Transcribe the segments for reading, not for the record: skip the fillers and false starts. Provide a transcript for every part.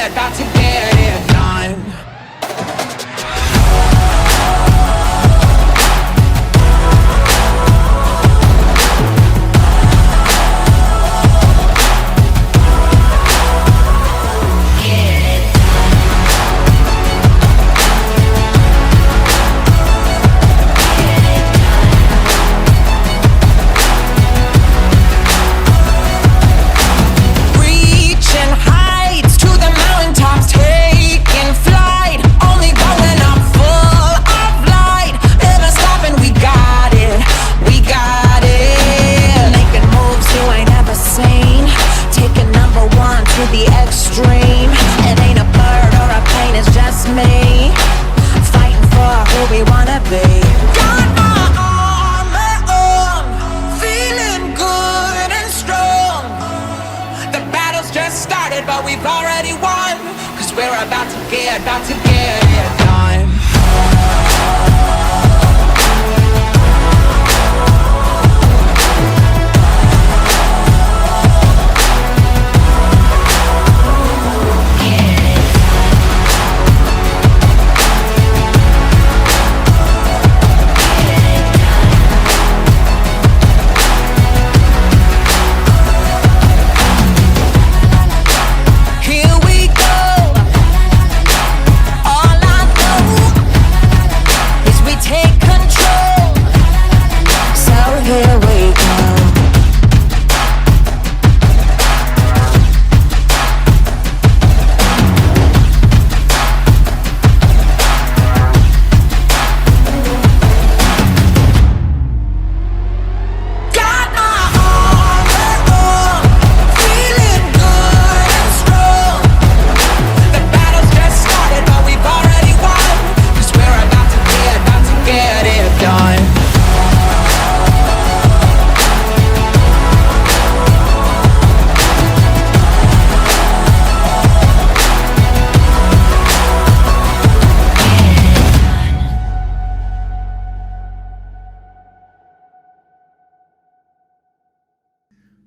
scared, about to get it done. But we've already won, 'cause we're about to get it done.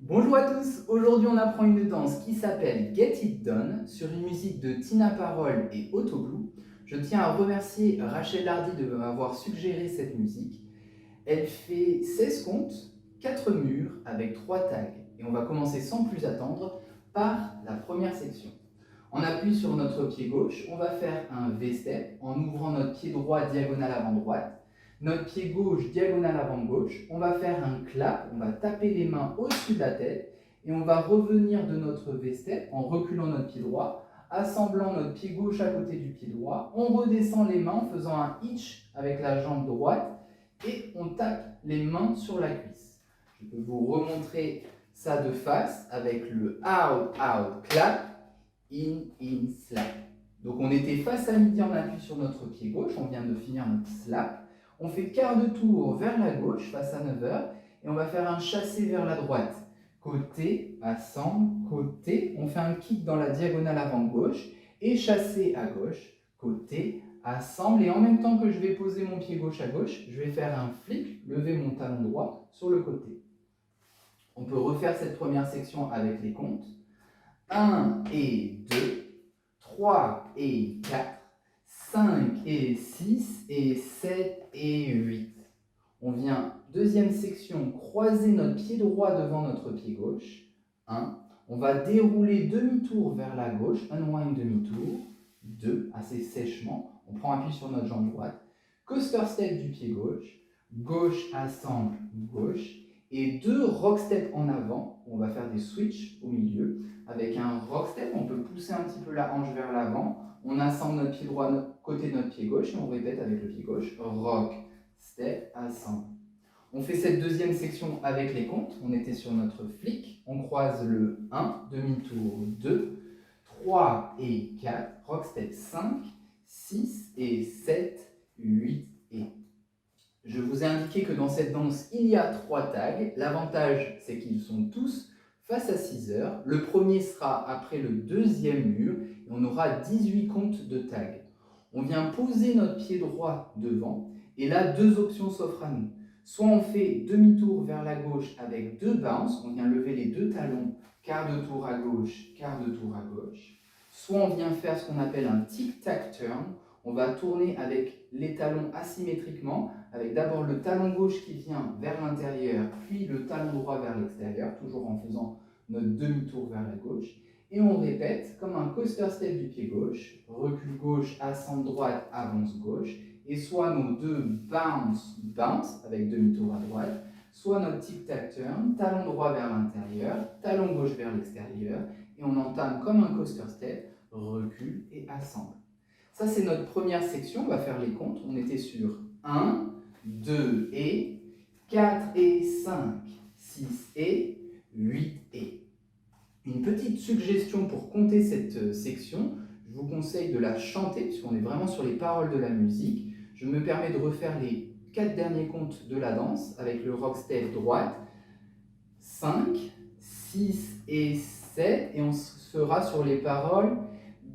Bonjour à tous, aujourd'hui on apprend une danse qui s'appelle Get It Done sur une musique de Tina Parole et Autoglue. Je tiens à remercier Rachel Hardy de m'avoir suggéré cette musique. Elle fait 16 comptes, 4 murs avec 3 tags. Et on va commencer sans plus attendre par la première section. On appuie sur notre pied gauche, on va faire un V-step en ouvrant notre pied droit diagonale avant droite. Notre pied gauche diagonale avant gauche, on va faire un clap, on va taper les mains au-dessus de la tête et on va revenir de notre V-step en reculant notre pied droit, assemblant notre pied gauche à côté du pied droit, on redescend les mains en faisant un hitch avec la jambe droite et on tape les mains sur la cuisse. Je peux vous remontrer ça de face avec le out, out, clap, in, slap. Donc on était face à midi, on appuie sur notre pied gauche, on vient de finir notre slap. On fait quart de tour vers la gauche, face à 9h, et on va faire un chassé vers la droite. Côté, assemble, côté, on fait un kick dans la diagonale avant gauche, et chassé à gauche, côté, assemble, et en même temps que je vais poser mon pied gauche à gauche, je vais faire un flick, lever mon talon droit sur le côté. On peut refaire cette première section avec les comptes. 1 et 2, 3 et 4, 5 et 6 et 7 et 8. On vient, deuxième section, croiser notre pied droit devant notre pied gauche. 1. On va dérouler demi-tour vers la gauche, unwind demi-tour. 2. Assez sèchement. On prend appui sur notre jambe droite. Coaster step du pied gauche. Gauche, assemble, gauche. Et 2 rock step en avant. On va faire des switches au milieu. Avec un rock step, on peut pousser un petit peu la hanche vers l'avant. On assemble notre pied droit côté de notre pied gauche et on répète avec le pied gauche. Rock, step, assemble. On fait cette deuxième section avec les comptes. On était sur notre flick. On croise le 1, demi-tour 2, 3 et 4, rock step 5, 6 et 7, 8 et... Je vous ai indiqué que dans cette danse, il y a 3 tags. L'avantage, c'est qu'ils sont tous face à 6 heures. Le premier sera après le deuxième mur et on aura 18 comptes de tags. On vient poser notre pied droit devant et là, 2 options s'offrent à nous. Soit on fait demi-tour vers la gauche avec 2 bounces, on vient lever les 2 talons, quart de tour à gauche, quart de tour à gauche. Soit on vient faire ce qu'on appelle un tic-tac-turn. On va tourner avec les talons asymétriquement, avec d'abord le talon gauche qui vient vers l'intérieur, puis le talon droit vers l'extérieur, toujours en faisant notre demi-tour vers la gauche. Et on répète comme un coaster step du pied gauche, recul gauche, ascente droite, avance gauche, et soit nos deux bounce, bounce, avec demi-tour à droite, soit notre tic-tac-turn, talon droit vers l'intérieur, talon gauche vers l'extérieur, et on entame comme un coaster step, recul et assemble. Ça, c'est notre première section, on va faire les comptes. On était sur 1, 2 et, 4 et 5, 6 et, 8 et. Une petite suggestion pour compter cette section, je vous conseille de la chanter, puisqu'on est vraiment sur les paroles de la musique. Je me permets de refaire les 4 derniers comptes de la danse avec le rock step droite, 5, 6 et 7, et on sera sur les paroles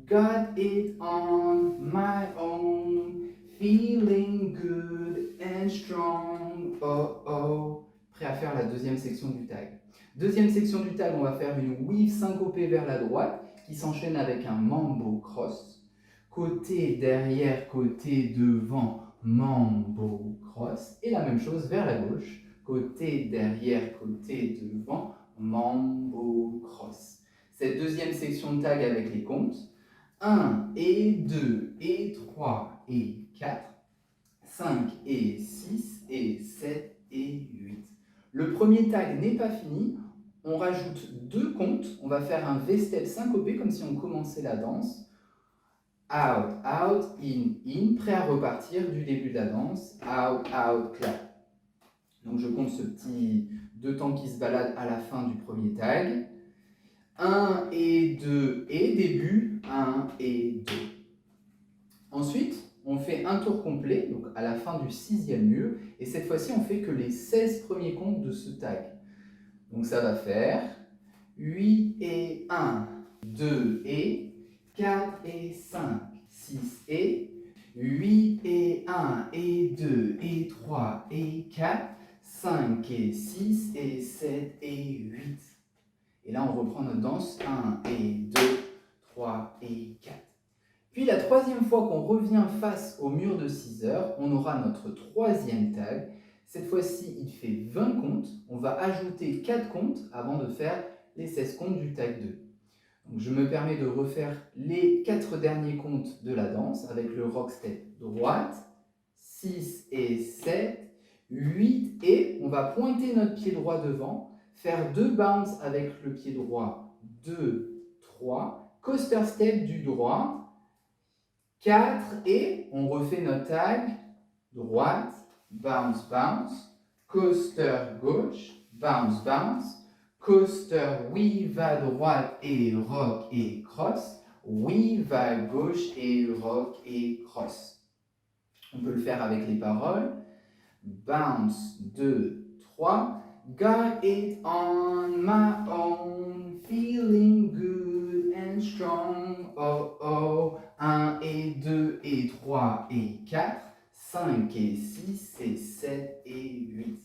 Got it on my own, feeling good and strong, oh oh. Prêt à faire la deuxième section du tag. Deuxième section du tag, on va faire une weave syncopée vers la droite qui s'enchaîne avec un mambo cross. Côté derrière, côté devant, mambo cross. Et la même chose vers la gauche. Côté derrière, côté devant, mambo cross. Cette deuxième section de tag avec les comptes. 1 et 2 et 3 et 4, 5 et 6 et 7 et 8. Le premier tag n'est pas fini, on rajoute 2 comptes, on va faire un V-step syncopé comme si on commençait la danse. Out, out, in, prêt à repartir du début de la danse. Out, out, clap. Donc je compte ce petit 2 temps qui se balade à la fin du premier tag. 1 et 2 et début, 1 et 2. Ensuite, on fait un tour complet, donc à la fin du 6e mur, et cette fois-ci, on fait que les 16 premiers comptes de ce tag. Donc ça va faire 8 et 1, 2 et, 4 et 5, 6 et, 8 et 1 et 2 et 3 et 4, 5 et 6 et 7 et 8. Et là, on reprend notre danse. 1 et 2, 3 et 4. Puis la troisième fois qu'on revient face au mur de 6 heures, on aura notre troisième tag. Cette fois-ci, il fait 20 comptes. On va ajouter 4 comptes avant de faire les 16 comptes du tag 2. Donc, je me permets de refaire les 4 derniers comptes de la danse avec le rock step droite, 6 et 7, 8 et on va pointer notre pied droit devant. Faire 2 bounce avec le pied droit, 2, 3, coaster step du droit, 4 et on refait notre tag, droite, bounce, bounce, coaster gauche, bounce, bounce, coaster weave à droite et rock et cross, weave à gauche et rock et cross. On peut le faire avec les paroles, bounce, 2, 3, got it on my own, feeling good and strong, oh oh, 1 et 2 et 3 et 4, 5 et 6 et 7 et 8.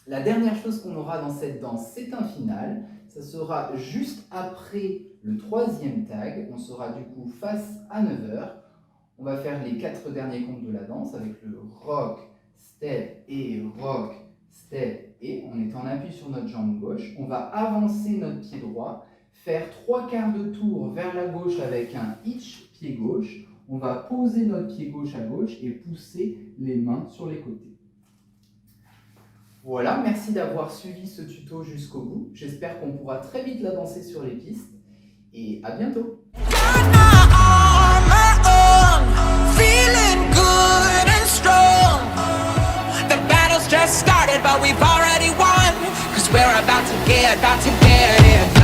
La dernière chose qu'on aura dans cette danse, c'est un final. Ça sera juste après le troisième tag. On sera du coup face à 9h. On va faire les 4 derniers comptes de la danse avec le rock, step et rock, step et on est en appui sur notre jambe gauche. On va avancer notre pied droit, faire 3 quarts de tour vers la gauche avec un hitch pied gauche. On va poser notre pied gauche à gauche et pousser les mains sur les côtés. Voilà, merci d'avoir suivi ce tuto jusqu'au bout. J'espère qu'on pourra très vite la danser sur les pistes et à bientôt. Just started, but we've already won, 'cause we're about to get it